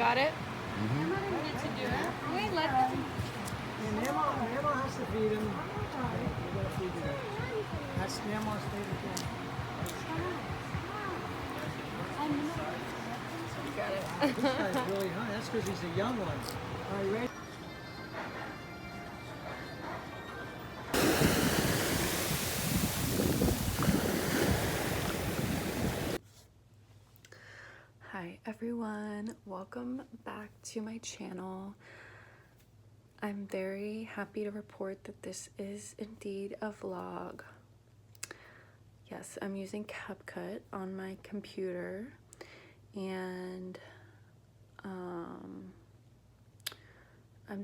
got it? Mm-hmm. To do it. Wait, let them. And Nemo has to feed him. You gotta feed him. That's Nemo's favorite thing. You got it. This guy's really hungry. That's because he's a young one. All right, ready? Hi everyone, welcome back to my channel. I'm very happy to report that this is indeed a vlog. Yes, I'm using CapCut on my computer, and I'm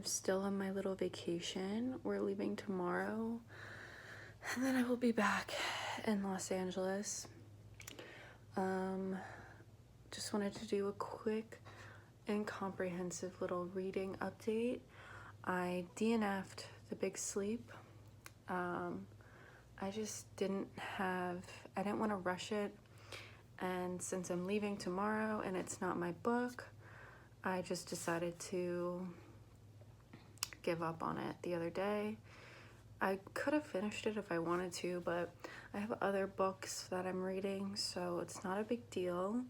still on my little vacation. We're leaving tomorrow, and then I will be back in Los Angeles. Just wanted to do a quick and comprehensive little reading update. I DNF'd The Big Sleep. I just didn't want to rush it, and since I'm leaving tomorrow and it's not my book, I just decided to give up on it the other day. I could have finished it if I wanted to, but I have other books that I'm reading, so it's not a big deal.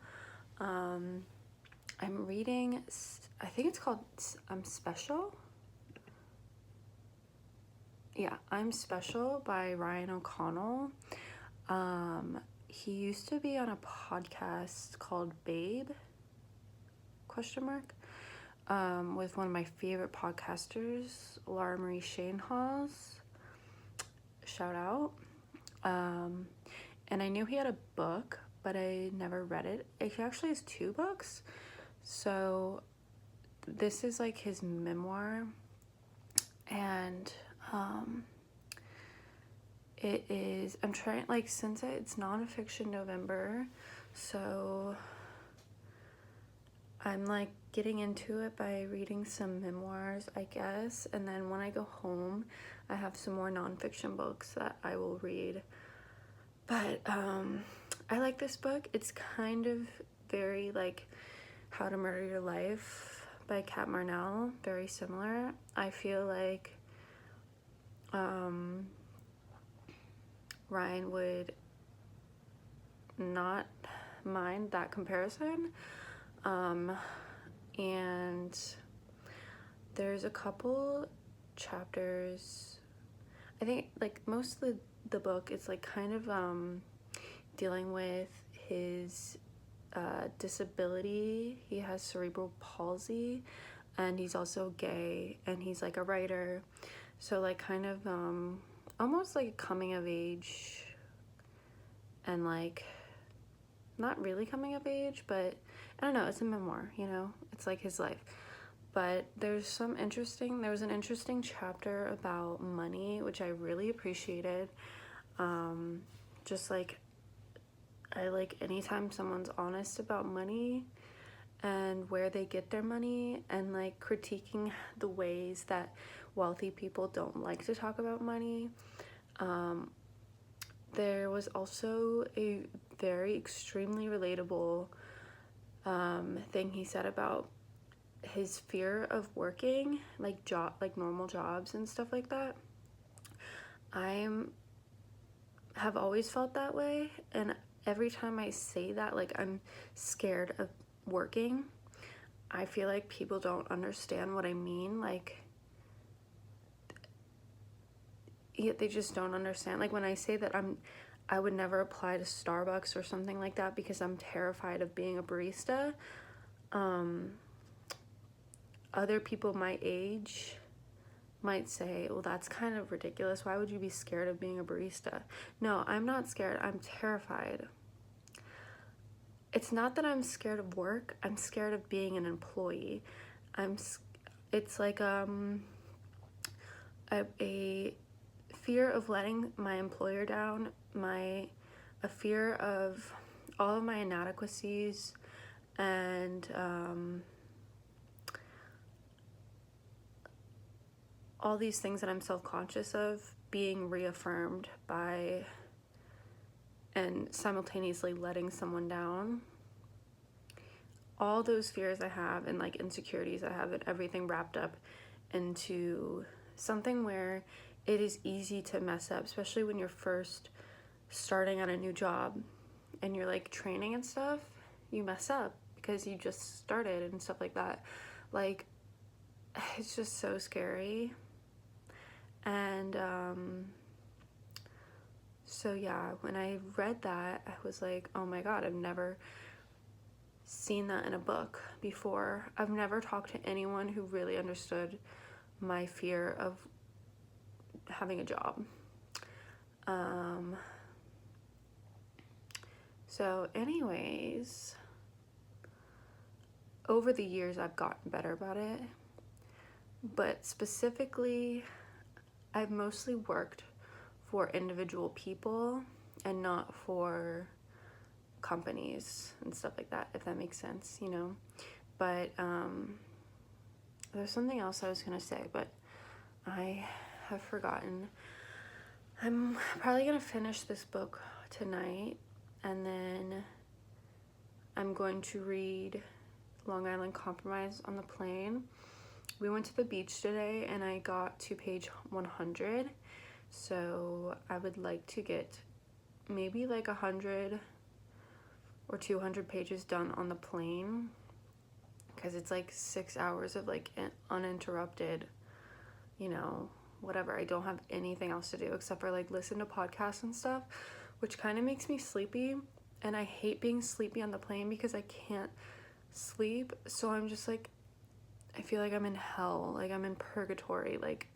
I'm reading, I think it's called I'm Special. Yeah, I'm Special by Ryan O'Connell. He used to be on a podcast called Babe, ? With one of my favorite podcasters, Laura Marie Shainhawes. Shout out. And I knew he had a book, but I never read it. He actually has 2 books. So this is like his memoir, and it is, I'm trying, like, since it's nonfiction November, so I'm like getting into it by reading some memoirs, I guess, and then when I go home I have some more nonfiction books that I will read. But I like this book. It's kind of very like How to Murder Your Life by Kat Marnell, very similar. I feel like Ryan would not mind that comparison. And there's a couple chapters, I think, like most of the book is like kind of dealing with his disability. He has cerebral palsy, and he's also gay, and he's like a writer, so like kind of almost like a coming of age, and like not really coming of age, but I don't know, it's a memoir, you know, it's like his life. But there was an interesting chapter about money, which I really appreciated. Just like, I like anytime someone's honest about money and where they get their money, and like critiquing the ways that wealthy people don't like to talk about money. There was also a very extremely relatable thing he said about his fear of working, like normal jobs and stuff like that. I have always felt that way, and every time I say that, like I'm scared of working, I feel like people don't understand what I mean. Like, they just don't understand. Like when I say that I would never apply to Starbucks or something like that because I'm terrified of being a barista. Other people my age might say, well, that's kind of ridiculous. Why would you be scared of being a barista? No, I'm not scared. I'm terrified. It's not that I'm scared of work. I'm scared of being an employee. It's like a fear of letting my employer down, a fear of all of my inadequacies, and all these things that I'm self-conscious of being reaffirmed by, and simultaneously letting someone down. all those fears I have and like insecurities I have and everything wrapped up into something where it is easy to mess up, especially when you're first starting on a new job and you're like training and stuff. You mess up because you just started and stuff like that. Like, it's just so scary. And so yeah, when I read that, I was like, oh my god, I've never seen that in a book before. I've never talked to anyone who really understood my fear of having a job. So anyways, over the years I've gotten better about it, but specifically I've mostly worked for individual people and not for companies and stuff like that, if that makes sense, you know. But there's something else I was gonna say, but I have forgotten. I'm probably gonna finish this book tonight, and then I'm going to read Long Island Compromise on the plane. We went to the beach today and I got to page 100, so I would like to get maybe like 100 or 200 pages done on the plane, because it's like 6 hours of like uninterrupted, you know, whatever. I don't have anything else to do except for like listen to podcasts and stuff, which kind of makes me sleepy, and I hate being sleepy on the plane because I can't sleep. So I'm just like, I feel like I'm in hell, like I'm in purgatory, like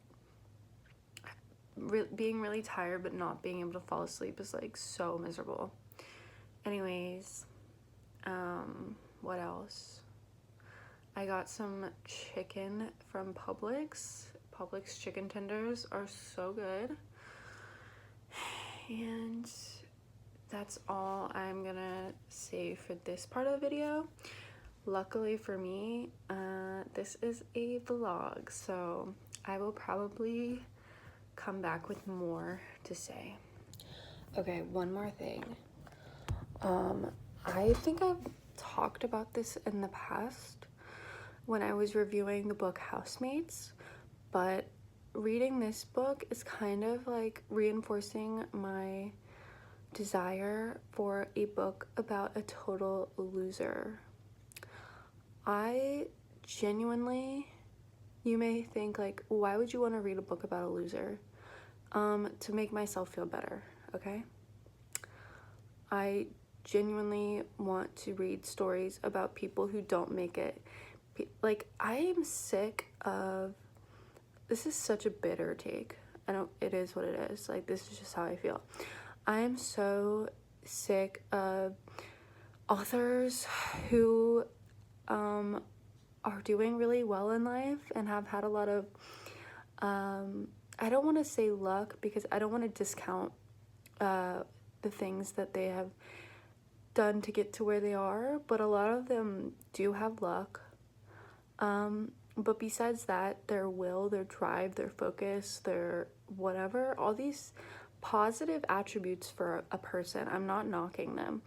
being really tired but not being able to fall asleep is like so miserable. Anyways, what else? I got some chicken from Publix. Publix chicken tenders are so good. And that's all I'm gonna say for this part of the video. Luckily for me, this is a vlog, so I will probably come back with more to say. Okay, one more thing. I think I've talked about this in the past when I was reviewing the book Housemates, but reading this book is kind of like reinforcing my desire for a book about a total loser. I genuinely, you may think like, why would you want to read a book about a loser? To make myself feel better, okay? I genuinely want to read stories about people who don't make it. Like, I am sick of, this is such a bitter take. It is what it is. Like, this is just how I feel. I am so sick of authors who are doing really well in life and have had a lot of, I don't want to say luck, because I don't want to discount the things that they have done to get to where they are, but a lot of them do have luck. But besides that, their will, their drive, their focus, their whatever, all these positive attributes for a person, I'm not knocking them.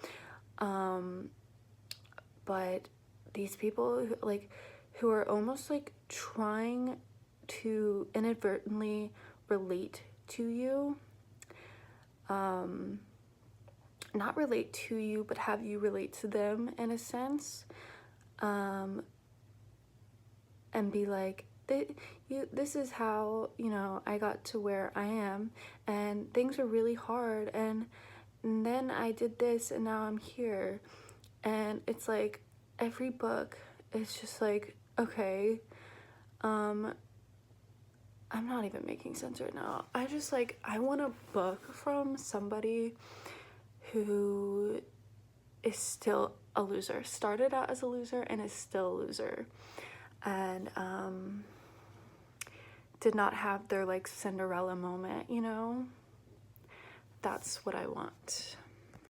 But these people who are almost like trying to inadvertently relate to you, not relate to you, but have you relate to them in a sense, and be like, this is how, you know, I got to where I am, and things are really hard, and then I did this, and now I'm here. And it's like, every book is just like, okay, I'm not even making sense right now. I want a book from somebody who is still a loser, started out as a loser and is still a loser, and did not have their like Cinderella moment, you know. That's what I want.